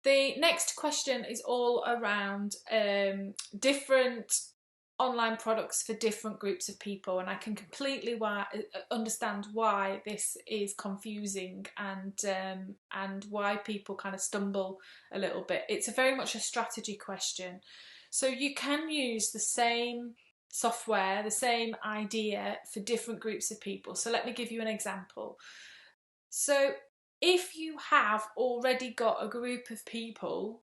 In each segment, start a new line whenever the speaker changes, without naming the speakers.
The next question is all around different online products for different groups of people, and I can completely understand why this is confusing and why people kind of stumble a little bit. It's very much a strategy question. So you can use the same software, the same idea for different groups of people. So let me give you an example. So if you have already got a group of people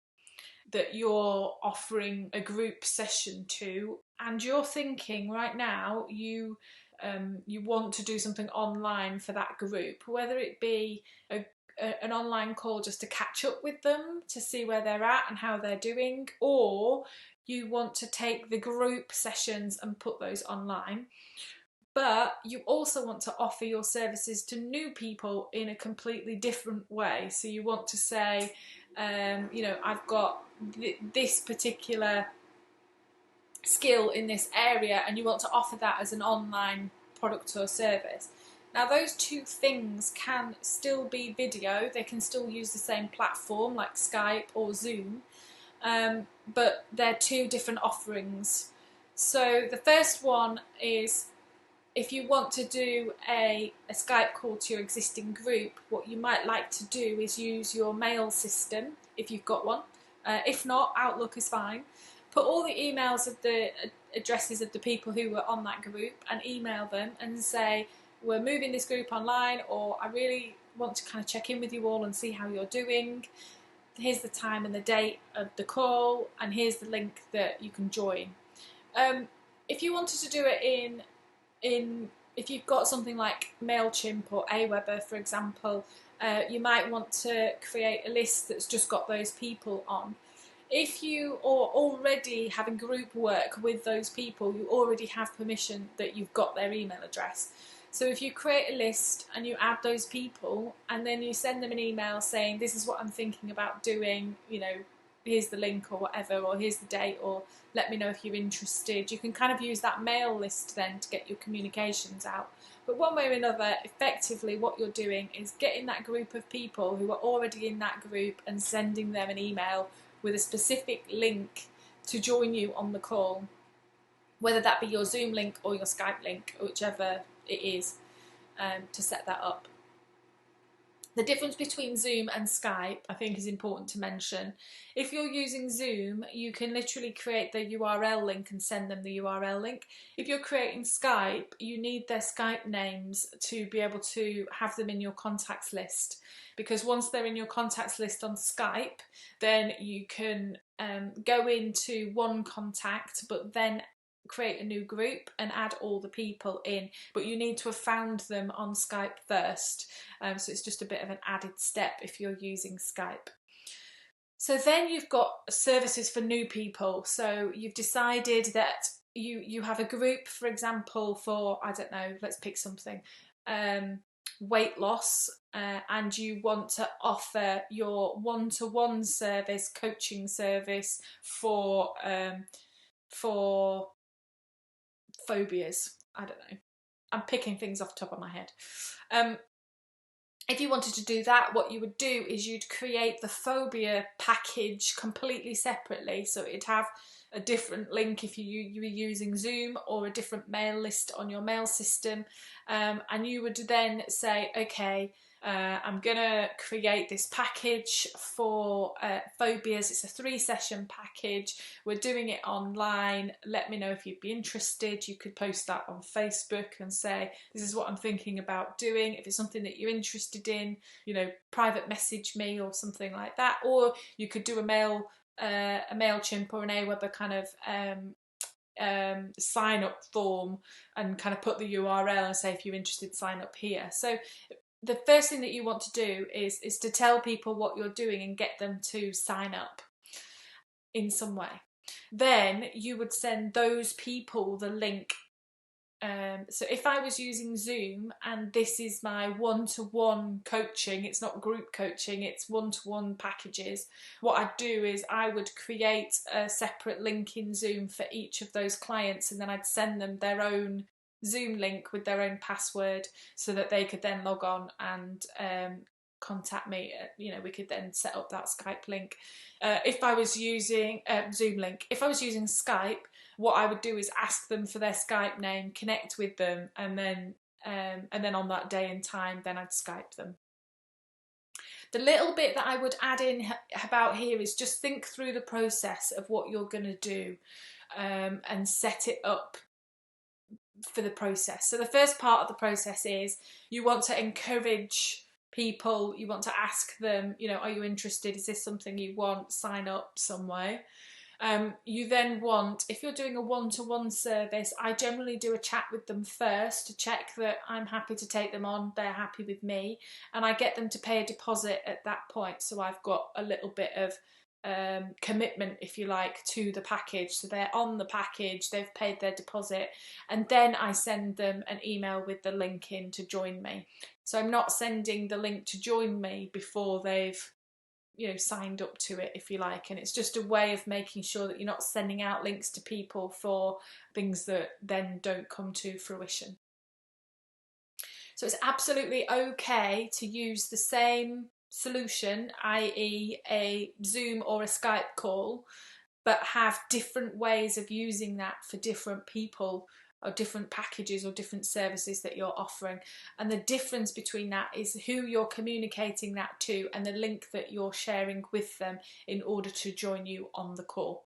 that you're offering a group session to, and you're thinking right now you want to do something online for that group, whether it be an online call just to catch up with them to see where they're at and how they're doing, or you want to take the group sessions and put those online, but you also want to offer your services to new people in a completely different way. So you want to say, I've got this particular skill in this area, and you want to offer that as an online product or service. Now, those two things can still be video. They can still use the same platform like Skype or Zoom, but they're two different offerings. So the first one is, if you want to do a Skype call to your existing group, what you might like to do is use your mail system if you've got one. If not, Outlook is fine. Put all the emails of the addresses of the people who were on that group and email them and say, we're moving this group online, or I really want to kind of check in with you all and see how you're doing. Here's the time and the date of the call, and here's the link that you can join. If you wanted to do it if you've got something like MailChimp or Aweber, for example, you might want to create a list that's just got those people on. If you are already having group work with those people, you already have permission that you've got their email address. So if you create a list and you add those people, and then you send them an email saying, this is what I'm thinking about doing, here's the link or whatever, or here's the date, or let me know if you're interested. You can kind of use that mail list then to get your communications out. But one way or another, effectively what you're doing is getting that group of people who are already in that group and sending them an email with a specific link to join you on the call, whether that be your Zoom link or your Skype link, or whichever it is, to set that up. The difference between Zoom and Skype, I think, is important to mention. If you're using Zoom, you can literally create the URL link and send them the URL link. If you're creating Skype, you need their Skype names to be able to have them in your contacts list. Because once they're in your contacts list on Skype, then you can go into one contact, but then create a new group and add all the people in, but you need to have found them on Skype first, so it's just a bit of an added step if you're using Skype. So then you've got services for new people. So you've decided that you have a group, for example, for, I don't know, let's pick something, weight loss, and you want to offer your one-to-one service, coaching service for phobias. I don't know. I'm picking things off the top of my head. If you wanted to do that, what you would do is you'd create the phobia package completely separately. So it'd have a different link if you were using Zoom, or a different mail list on your mail system. And you would then say, okay, I'm gonna create this package for phobias. It's a 3-session package. We're doing it online. Let me know if you'd be interested. You could post that on Facebook and say, this is what I'm thinking about doing. If it's something that you're interested in, private message me or something like that. Or you could do a MailChimp or an Aweber kind of sign up form and kind of put the URL and say, if you're interested, sign up here. So the first thing that you want to do is to tell people what you're doing and get them to sign up in some way. Then you would send those people the link. So if I was using Zoom and this is my one-to-one coaching, it's not group coaching, it's one-to-one packages, what I'd do is I would create a separate link in Zoom for each of those clients, and then I'd send them their own Zoom link with their own password so that they could then log on and contact me. You know, we could then set up that Skype link. If I was using Zoom link, if I was using Skype, what I would do is ask them for their Skype name, connect with them, and then on that day and time, then I'd Skype them. The little bit that I would add in about here is just think through the process of what you're going to do, and set it up for the process. So the first part of the process is you want to encourage people, you want to ask them, you know, are you interested? Is this something you want? Sign up some way. You then want, if you're doing a one-to-one service, I generally do a chat with them first to check that I'm happy to take them on, they're happy with me, and I get them to pay a deposit at that point. So I've got a little bit of commitment, if you like, to the package. So they're on the package, they've paid their deposit, and then I send them an email with the link in to join me. So I'm not sending the link to join me before they've, you know, signed up to it, if you like. And it's just a way of making sure that you're not sending out links to people for things that then don't come to fruition. So it's absolutely okay to use the same solution, i.e. a Zoom or a Skype call, but have different ways of using that for different people, or different packages or different services that you're offering. And the difference between that is who you're communicating that to and the link that you're sharing with them in order to join you on the call.